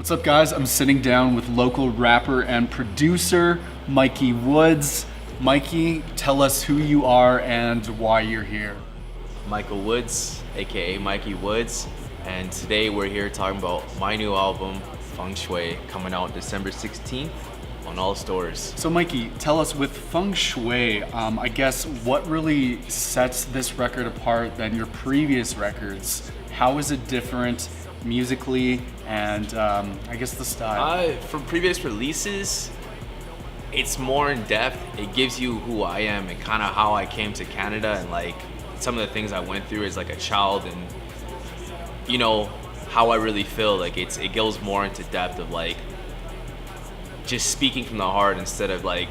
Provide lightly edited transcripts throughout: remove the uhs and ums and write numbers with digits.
What's up, guys? I'm sitting down with local rapper and producer Mik3y. Mikey, tell us who you are and why you're here. Michael Woods, aka Mik3y, and today we're here talking about my new album, Feng Shui, coming out December 16th on all stores. So Mikey, tell us, with Feng Shui, I guess what really sets this record apart than your previous records? How is it different musically and I guess the style? From previous releases, it's more in depth. It gives you who I am and kind of how I came to Canada and like some of the things I went through as like a child and you know how I really feel. Like it goes more into depth of like just speaking from the heart instead of like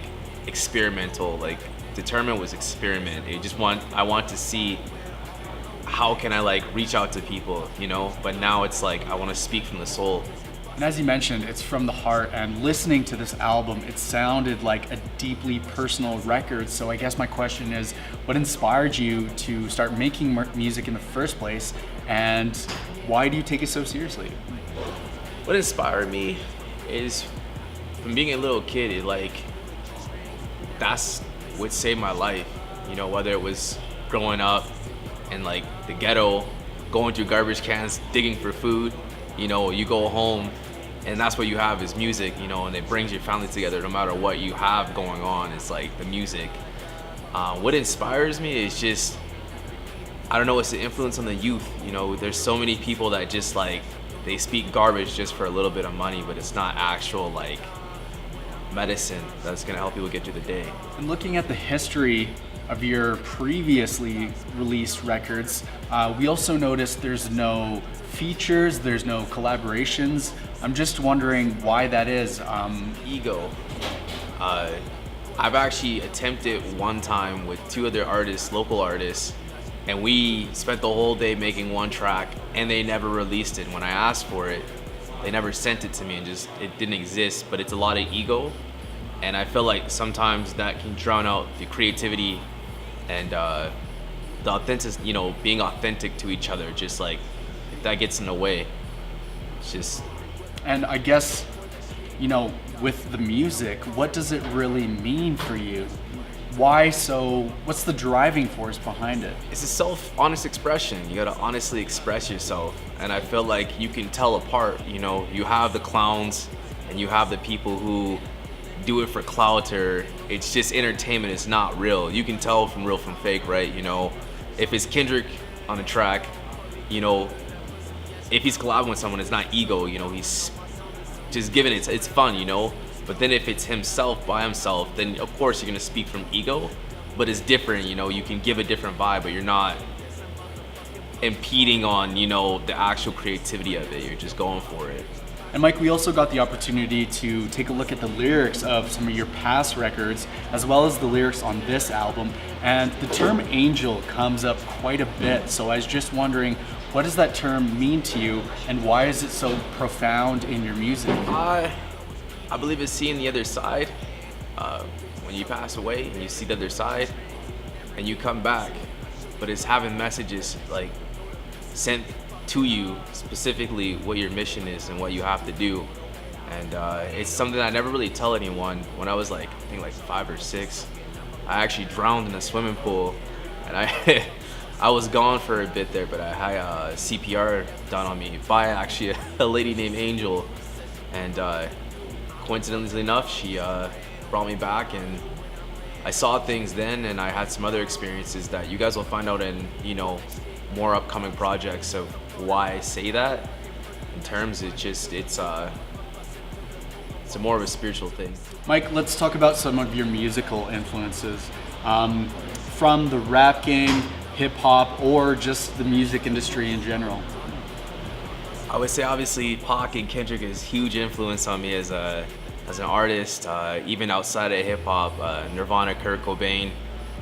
experimental. Like Determined was experiment. I want to see how can I like reach out to people, you know? But now it's like I want to speak from the soul. And as you mentioned, it's from the heart, and listening to this album, it sounded like a deeply personal record. So I guess my question is, what inspired you to start making music in the first place, and why do you take it so seriously? What inspired me is from being a little kid, that's what saved my life. You know, whether it was growing up in like the ghetto, going through garbage cans, digging for food, you know, you go home and that's what you have is music, you know, and it brings your family together no matter what you have going on. It's like the music. What inspires me is just, I don't know, it's the influence on the youth. You know, there's so many people that just like, they speak garbage just for a little bit of money, but it's not actual like medicine that's gonna help people get through the day. And looking at the history of your previously released records, we also noticed there's no features, there's no collaborations. I'm just wondering why that is. Ego. I've actually attempted one time with two other artists, local artists, and we spent the whole day making one track and they never released it. When I asked for it, they never sent it to me and just, it didn't exist, but it's a lot of ego. And I feel like sometimes that can drown out the creativity and the authentic, you know, being authentic to each other. Just like, if that gets in the way, it's just. And I guess, you know, with the music, what does it really mean for you? Why so, what's the driving force behind it? It's a honest expression. You gotta honestly express yourself. And I feel like you can tell apart, you know, you have the clowns and you have the people who do it for clout, or it's just entertainment, it's not real. You can tell from real from fake, right? You know, if it's Kendrick on a track, you know, if he's collabing with someone, it's not ego, you know, he's just giving it, it's fun, you know? But then if it's himself by himself, then of course you're gonna speak from ego, but it's different, you know, you can give a different vibe, but you're not impeding on, you know, the actual creativity of it, you're just going for it. And Mike, we also got the opportunity to take a look at the lyrics of some of your past records, as well as the lyrics on this album. And the term angel comes up quite a bit. So I was just wondering, what does that term mean to you, and why is it so profound in your music? I believe it's seeing the other side. When you pass away and you see the other side and you come back, but it's having messages like sent to you specifically what your mission is and what you have to do. And it's something I never really tell anyone. When I was like, I think like 5 or 6, I actually drowned in a swimming pool, and I was gone for a bit there, but I had CPR done on me by actually a lady named Angel, and coincidentally enough, she brought me back, and I saw things then, and I had some other experiences that you guys will find out in, you know, more upcoming projects of why I say that. In terms, it's a more of a spiritual thing. Mike, let's talk about some of your musical influences. From the rap game, hip hop, or just the music industry in general. I would say obviously Pac and Kendrick is huge influence on me as an artist, even outside of hip hop. Nirvana, Kurt Cobain,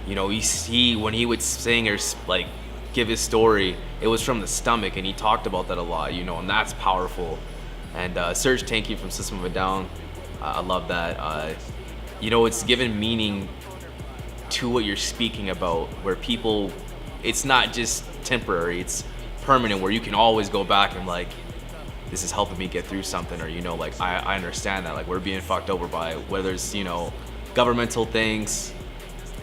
you know, when he would sing or like give his story, it was from the stomach, and he talked about that a lot, you know, and that's powerful. And Serge Tankian from System of a Down, I love that. You know, it's given meaning to what you're speaking about, where people, it's not just temporary, it's permanent, where you can always go back and like, this is helping me get through something, or, you know, like I understand that like we're being fucked over by whether it's, you know, governmental things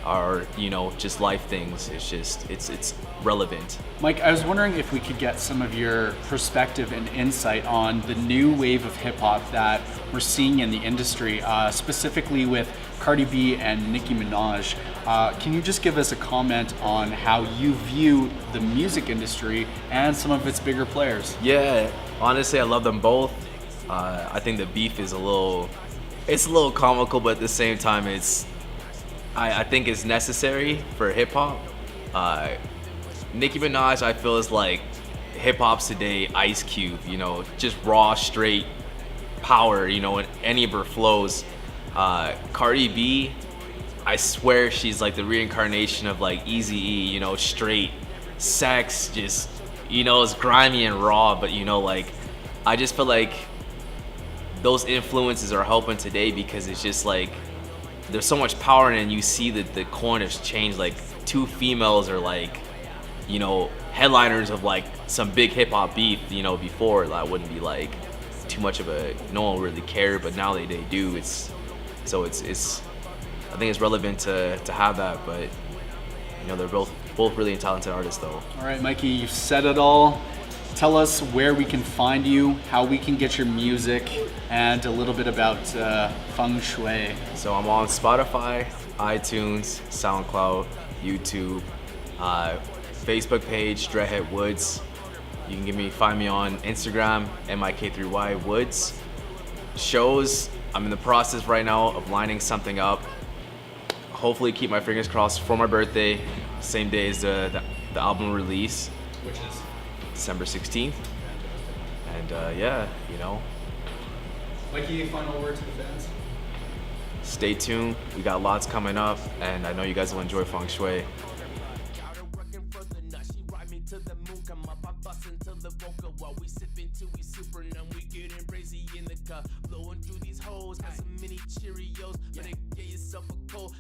or, you know, just life things. It's just, it's relevant. Mike, I was wondering if we could get some of your perspective and insight on the new wave of hip hop that we're seeing in the industry, specifically with Cardi B and Nicki Minaj. Can you just give us a comment on how you view the music industry and some of its bigger players? Yeah, honestly, I love them both. I think the beef is it's a little comical, but at the same time, I think it's necessary for hip hop. Nicki Minaj, I feel, is like hip hop's today Ice Cube, you know, just raw, straight power, you know, in any of her flows. Cardi B, I swear she's like the reincarnation of like Eazy-E, you know, straight sex, just, you know, it's grimy and raw, but, you know, like, I just feel like those influences are helping today because it's just like there's so much power in it, and you see that the coin has changed. Like, two females are like, you know, headliners of like some big hip hop beef. You know, before that wouldn't be like too much of a, no one really cared, but now they do. It's I think it's relevant to have that, but, you know, they're both really talented artists though. All right, Mikey, you've said it all. Tell us where we can find you, how we can get your music, and a little bit about Feng Shui. So I'm on Spotify, iTunes, SoundCloud, YouTube, Facebook page, Dreadhead Woods. You can find me on Instagram, Mik3y Woods. Shows, I'm in the process right now of lining something up. Hopefully keep my fingers crossed for my birthday, same day as the album release, Which is? December 16th. And yeah, you know, Mikey, final word to the fans? stay tuned. We got lots coming up, and I know you guys will enjoy Feng Shui. Blowing through these hoes, got some mini Cheerios, but get yourself a cold.